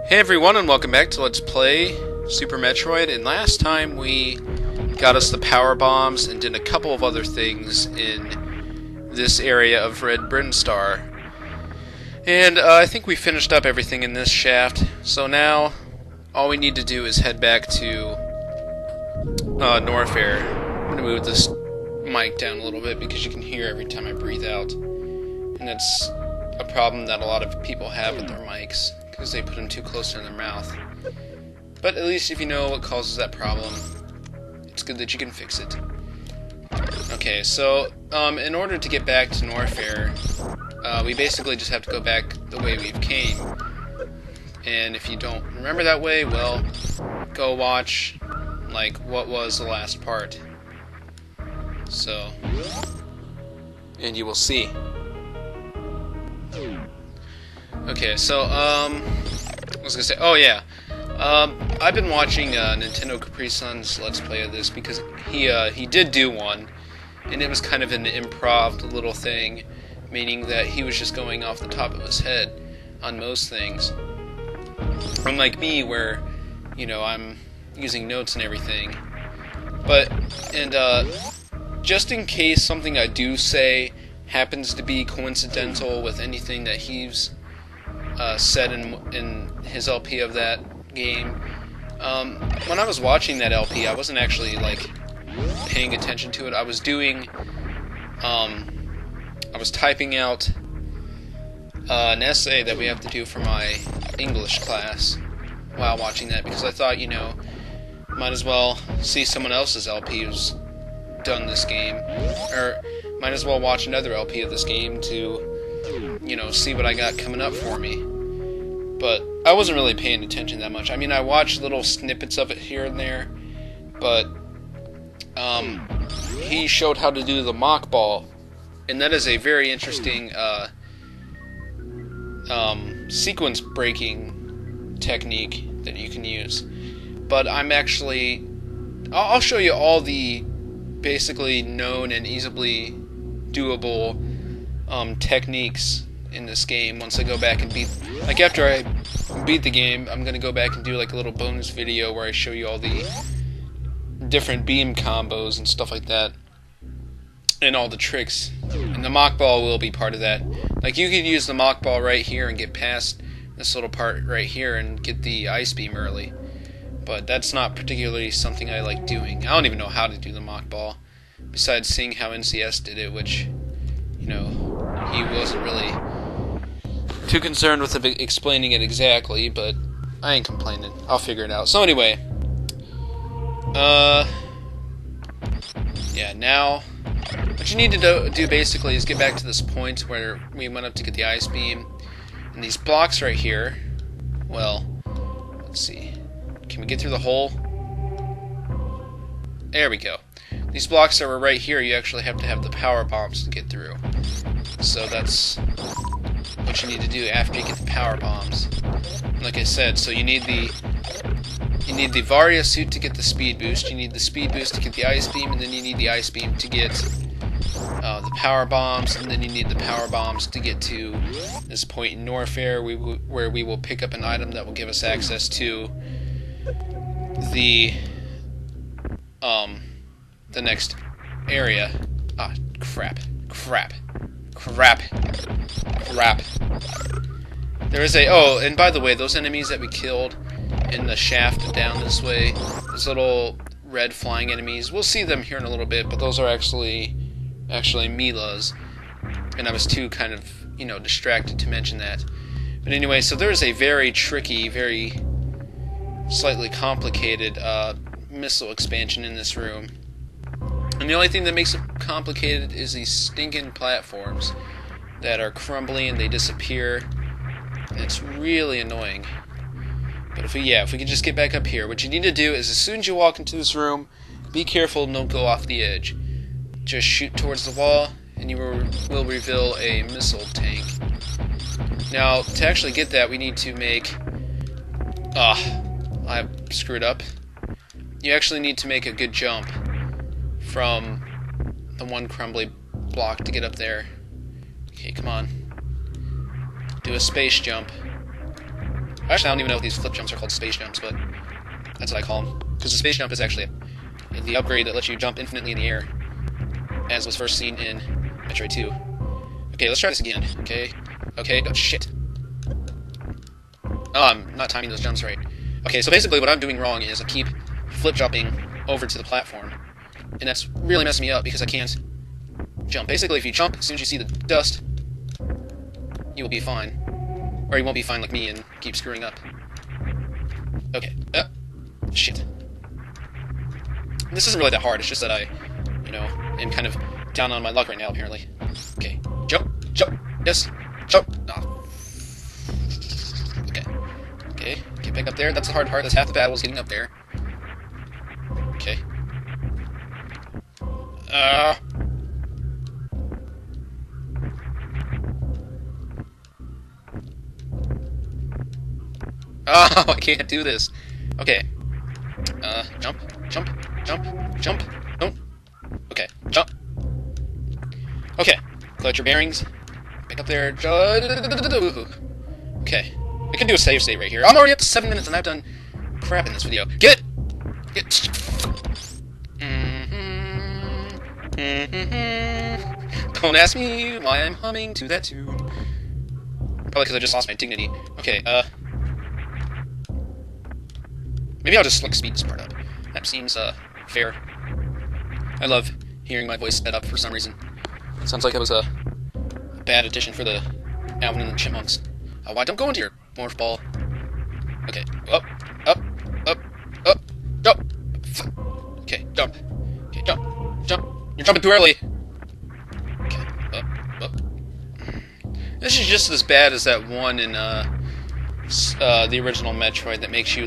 Hey everyone, and welcome back to Let's Play Super Metroid. And last time we got us the power bombs and did a couple of other things in this area of Red Brinstar. And I think we finished up everything in this shaft. So now all we need to do is head back to Norfair. I'm going to move this mic down a little bit because you can hear every time I breathe out. And it's a problem that a lot of people have with their mics, because they put them too close to their mouth. But at least if you know what causes that problem, it's good that you can fix it. Okay, so in order to get back to Norfair, we basically just have to go back the way we've came. And if you don't remember that way, well, go watch, like, what was the last part. So, and you will see. Okay, so, I was gonna say, oh yeah, I've been watching Nintendo Capri Sun's Let's Play of this because he did do one, and it was kind of an improv little thing, meaning that he was just going off the top of his head on most things. Unlike me, where, you know, I'm using notes and everything. But, and, just in case something I do say happens to be coincidental with anything that he's said in his LP of that game. When I was watching that LP, I wasn't actually, like, paying attention to it. I was doing, I was typing out an essay that we have to do for my English class while watching that, because I thought, you know, might as well see someone else's LP who's done this game, or might as well watch another LP of this game to, you know, see what I got coming up for me. But I wasn't really paying attention that much. I mean, I watched little snippets of it here and there, but he showed how to do the mock ball, and that is a very interesting sequence breaking technique that you can use. But I'm actually, I'll show you all the basically known and easily doable techniques in this game once I go back and beat, like, after I beat the game, I'm gonna go back and do like a little bonus video where I show you all the different beam combos and stuff like that, and all the tricks, and the mock ball will be part of that. Like, you could use the mock ball right here and get past this little part right here and get the ice beam early, but that's not particularly something I like doing. I don't even know how to do the mock ball, besides seeing how NCS did it, which, you know, he wasn't really too concerned with explaining it exactly, but I ain't complaining. I'll figure it out. So anyway, yeah, now what you need to do basically is get back to this point where we went up to get the ice beam, and these blocks right here, well, let's see, can we get through the hole? There we go. These blocks that were right here, you actually have to have the power bombs to get through. So that's what you need to do after you get the power bombs. Like I said, so you need the Varia suit to get the speed boost, you need the speed boost to get the ice beam, and then you need the ice beam to get the power bombs, and then you need the power bombs to get to this point in Norfair where we will pick up an item that will give us access to the next area. Ah, crap. There is a, oh, and by the way, those enemies that we killed in the shaft down this way, those little red flying enemies, we'll see them here in a little bit, but those are actually Mila's, and I was too kind of, you know, distracted to mention that. But anyway, so there's a very tricky, very slightly complicated missile expansion in this room. And the only thing that makes it complicated is these stinking platforms that are crumbly and they disappear. And it's really annoying. But if we can just get back up here, what you need to do is, as soon as you walk into this room, be careful and don't go off the edge. Just shoot towards the wall, and you will reveal a missile tank. Now, to actually get that, we need to make... I screwed up. You actually need to make a good jump from the one crumbly block to get up there. Okay, come on. Do a space jump. Actually, I don't even know if these flip jumps are called space jumps, but that's what I call them. Because the space jump is actually the upgrade that lets you jump infinitely in the air, as was first seen in Metroid 2. Okay, let's try this again. Okay. Oh, shit. Oh, I'm not timing those jumps right. Okay, so basically what I'm doing wrong is I keep flip jumping over to the platform, and that's really messing me up because I can't jump. Basically, if you jump as soon as you see the dust, you will be fine. Or you won't be fine like me and keep screwing up. Okay. Shit. This isn't really that hard, it's just that I, am kind of down on my luck right now, apparently. Okay. Jump! Yes! Jump! Oh. Okay, get back up there. That's the hard part. That's half the battle is getting up there. Okay. Oh, I can't do this. Okay. Jump. Don't. Okay, jump. Okay, collect your bearings. Back up there. Okay. I can do a save state right here. I'm already up to 7 minutes and I've done crap in this video. Get it! Don't ask me why I'm humming to that tune. Probably because I just lost my dignity. Okay, maybe I'll just, speed this part up. That seems, fair. I love hearing my voice sped up for some reason. It sounds like it was a bad addition for the Alvin and the Chipmunks. Oh, why don't go into your morph ball. Okay, up. Okay, jump. Okay, jump. You're jumping too early. Okay, up. This is just as bad as that one in, the original Metroid that makes you,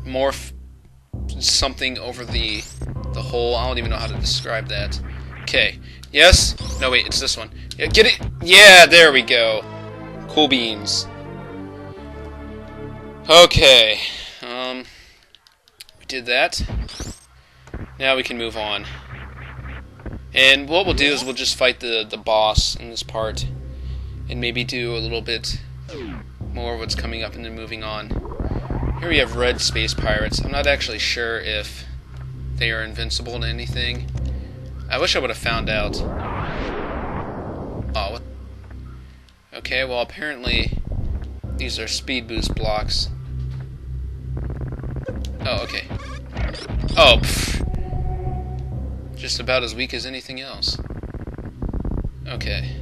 morph something over the hole. I don't even know how to describe that. Okay. Yes? No, wait, it's this one. Yeah, get it? Yeah, there we go. Cool beans. Okay. We did that. Now we can move on. And what we'll do is we'll just fight the boss in this part. And maybe do a little bit more of what's coming up and then moving on. Here we have red space pirates. I'm not actually sure if they are invincible to anything. I wish I would have found out. Oh, what? Okay, well apparently these are speed boost blocks. Oh, okay. Oh, pfft. Just about as weak as anything else. Okay.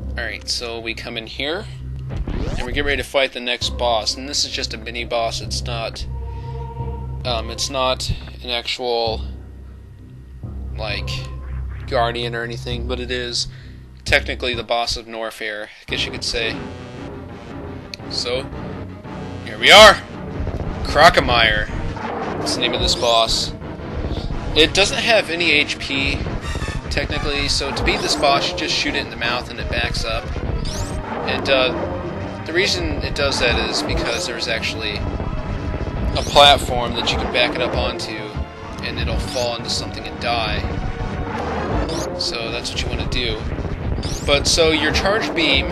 Alright, so we come in here, and we get ready to fight the next boss. And this is just a mini boss. It's not an actual, guardian or anything, but it is technically the boss of Norfair, I guess you could say. So, here we are! Crocomire. That's the name of this boss. It doesn't have any HP, technically, so to beat this boss, you just shoot it in the mouth and it backs up. And the reason it does that is because there's actually a platform that you can back it up onto, and it'll fall into something and die. So that's what you want to do. But so your charged beam,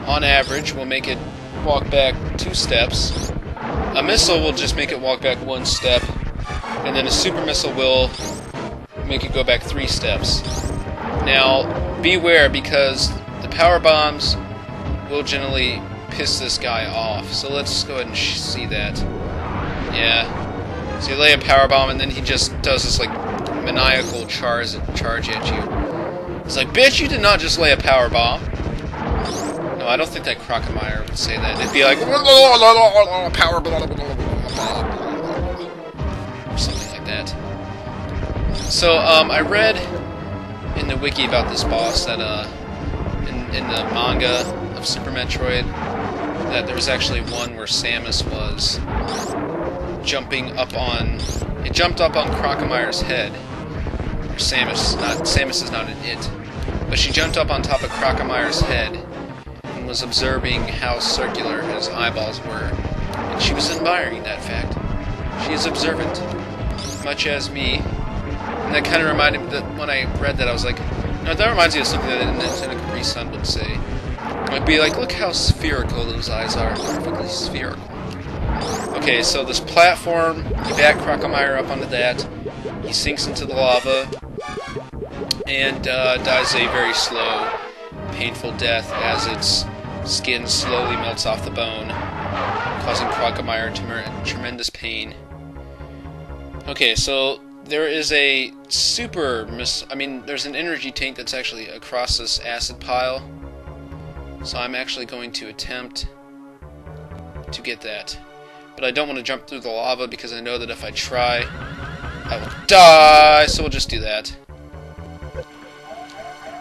on average, will make it walk back 2 steps. A missile will just make it walk back 1 step, and then a super missile will make it go back 3 steps. Now, beware, because the power bombs will generally piss this guy off. So let's go ahead and see that. Yeah. So you lay a power bomb, and then he just does this maniacal charge at you. It's like, bitch, you did not just lay a power bomb. No, I don't think that Crocomire would say that. It'd be like, power bomb, or something like that. So, I read in the wiki about this boss that, in the manga of Super Metroid, that there was actually one where Samus was jumping up on... It jumped up on Crocomire's head. Or Samus is not an it. But she jumped up on top of Crocomire's head and was observing how circular his eyeballs were. And she was admiring that fact. She is observant, much as me. And that kind of reminded me that when I read that, I was like, Now that reminds me of something that Nintendo Capri Sun would say. I'd be like, look how spherical those eyes are, perfectly spherical. Okay, so this platform, you back Crocomire up onto that, he sinks into the lava, and dies a very slow, painful death as its skin slowly melts off the bone, causing Crocomire tremendous pain. Okay, so there is a there's an energy tank that's actually across this acid pile, so I'm actually going to attempt to get that. But I don't want to jump through the lava because I know that if I try, I will die, so we'll just do that.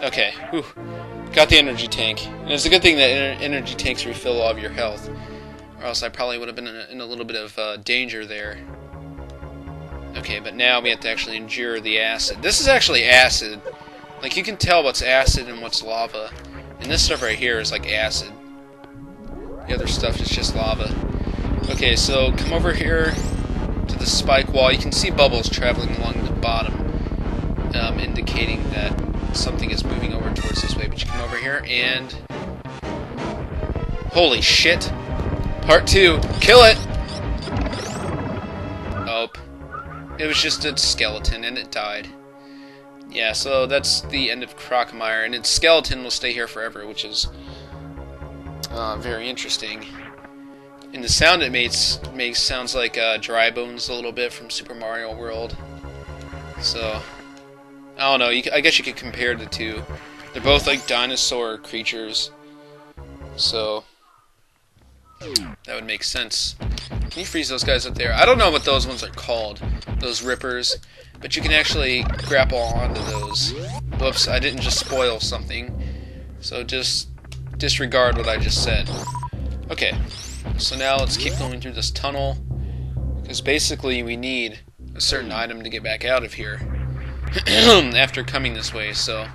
Okay, whew. Got the energy tank. And it's a good thing that energy tanks refill all of your health, or else I probably would have been in a little bit of danger there. Okay, but now we have to actually endure the acid. This is actually acid. Like, you can tell what's acid and what's lava. And this stuff right here is like acid. The other stuff is just lava. Okay, so come over here to the spike wall. You can see bubbles traveling along the bottom, indicating that something is moving over towards this way. But you come over here and... holy shit! Part 2! Kill it! Oh. It was just a skeleton and it died. Yeah, so that's the end of Crocomire, and its skeleton will stay here forever, which is very interesting. And the sound it makes sounds like Dry Bones a little bit from Super Mario World. So, I don't know, I guess you could compare the two. They're both like dinosaur creatures. So, that would make sense. Can you freeze those guys up there? I don't know what those ones are called, those rippers, but you can actually grapple onto those. Whoops, I didn't just spoil something, so just disregard what I just said. Okay, so now let's keep going through this tunnel, because basically we need a certain item to get back out of here after coming this way. So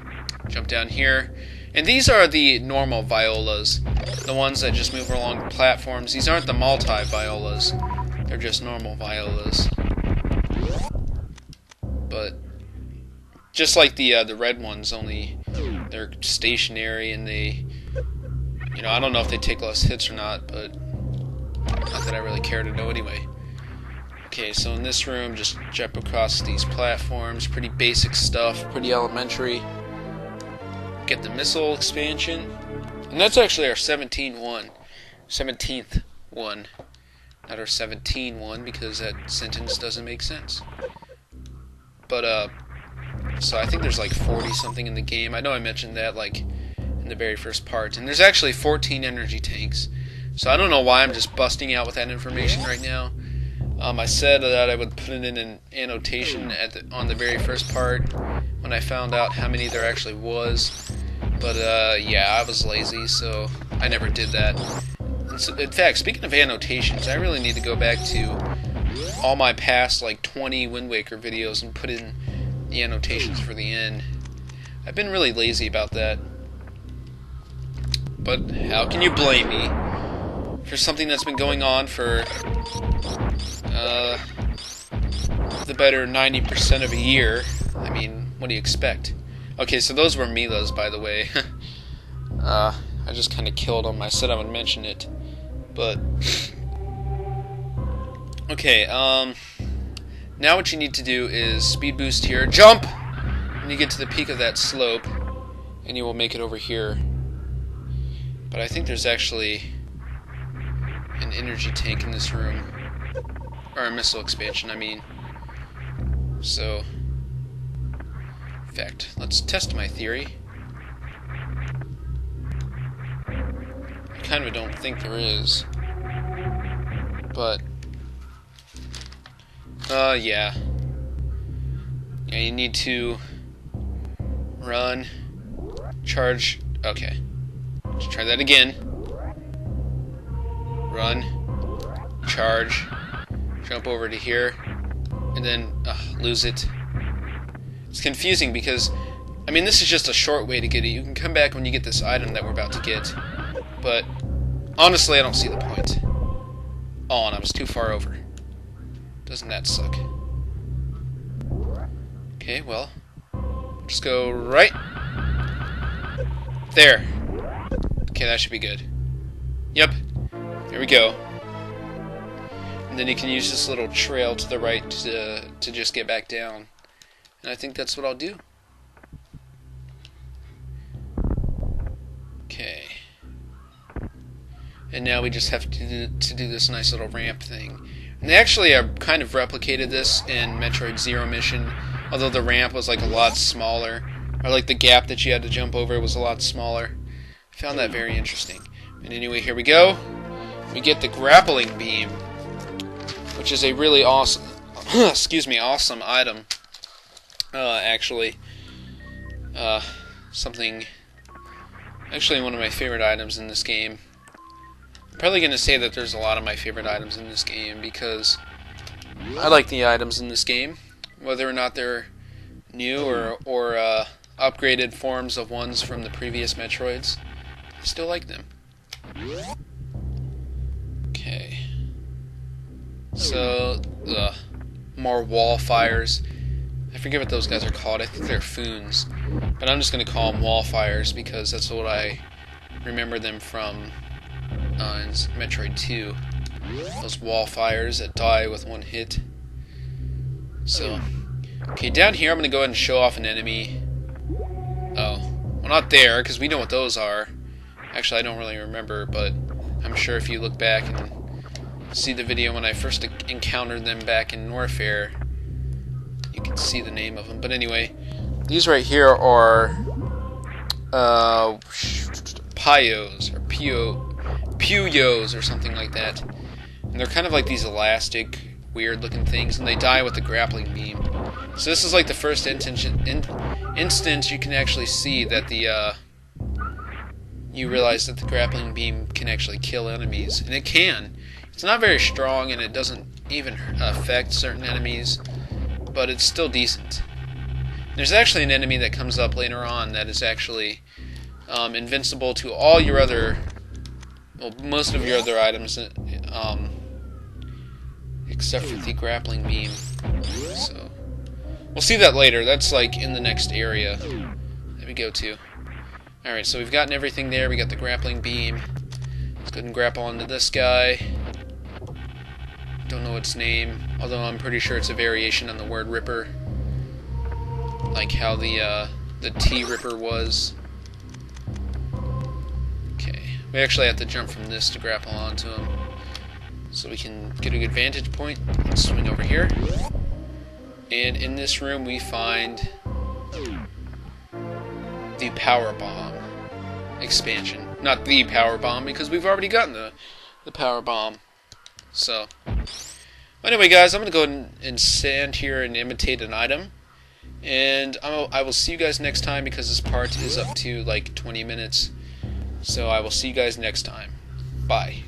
jump down here, and these are the normal violas, the ones that just move along the platforms. These aren't the multi-violas, they're just normal violas. But just like the red ones, only they're stationary and they, you know, I don't know if they take less hits or not, but not that I really care to know anyway. Okay, so in this room, just jump across these platforms. Pretty basic stuff, pretty elementary. Get the missile expansion. And that's actually our 17th one. Not our 17 one, because that sentence doesn't make sense. But, so I think there's like 40 something in the game. I know I mentioned that, like, in the very first part. And there's actually 14 energy tanks. So I don't know why I'm just busting out with that information right now. I said that I would put it in an annotation on the very first part when I found out how many there actually was. But, yeah, I was lazy, so I never did that. And so, in fact, speaking of annotations, I really need to go back to all my past, like, 20 Wind Waker videos and put in the annotations for the end. I've been really lazy about that. But how can you blame me for something that's been going on for the better 90% of a year? I mean, what do you expect? Okay, so those were Mila's, by the way. I just kind of killed them. I said I would mention it, but okay. Now what you need to do is speed boost here, jump when you get to the peak of that slope, and you will make it over here. But I think there's actually an energy tank in this room, or a missile expansion, I mean. So, in fact, let's test my theory. I kind of don't think there is, but yeah. Yeah, you need to run, charge. Okay, let's try that again. Run, charge, jump over to here, and then lose it. It's confusing because, I mean, this is just a short way to get it. You can come back when you get this item that we're about to get, but honestly, I don't see the point. Oh, and I was too far over. Doesn't that suck? Okay, well, just go right, There. Okay, that should be good. Yep. There we go. And then you can use this little trail to the right to just get back down. And I think that's what I'll do. Okay. And now we just have to do this nice little ramp thing. And they actually kind of replicated this in Metroid Zero Mission, although the ramp was like a lot smaller, or like the gap that you had to jump over was a lot smaller. I found that very interesting. And anyway, here we go. We get the Grappling Beam, which is a really awesome, awesome item. Actually, one of my favorite items in this game. I'm probably going to say that there's a lot of my favorite items in this game because I like the items in this game, whether or not they're new or upgraded forms of ones from the previous Metroids. I still like them. Okay. So, more wall fires. I forget what those guys are called. I think they're Foons. But I'm just going to call them wall fires because that's what I remember them from in Metroid 2. Those wall fires that die with one hit. So, okay, down here I'm going to go ahead and show off an enemy. Oh, well, not there, because we know what those are. Actually, I don't really remember, but I'm sure if you look back and see the video when I first encountered them back in Norfair, you can see the name of them. But anyway, these right here are Pyos, or Puyos, or something like that. And they're kind of like these elastic, weird-looking things, and they die with the Grappling Beam. So this is like the first instance you can actually see that the you realize that the Grappling Beam can actually kill enemies, and it can. It's not very strong, and it doesn't even affect certain enemies, but it's still decent. There's actually an enemy that comes up later on that is actually invincible to all your other, well, most of your other items, except for the Grappling Beam. So we'll see that later. That's like in the next area that we go to. Alright, so we've gotten everything there. We got the Grappling Beam. Let's go ahead and grapple onto this guy. Don't know its name, although I'm pretty sure it's a variation on the word Ripper, like how the T-Ripper was. Okay, we actually have to jump from this to grapple onto him, so we can get a good vantage point. Let's swing over here, and in this room we find the Power Bomb expansion. Not the Power Bomb, because we've already gotten the Power Bomb. So, anyway guys, I'm going to go ahead and stand here and imitate an item. And I will see you guys next time, because this part is up to like 20 minutes. So I will see you guys next time. Bye.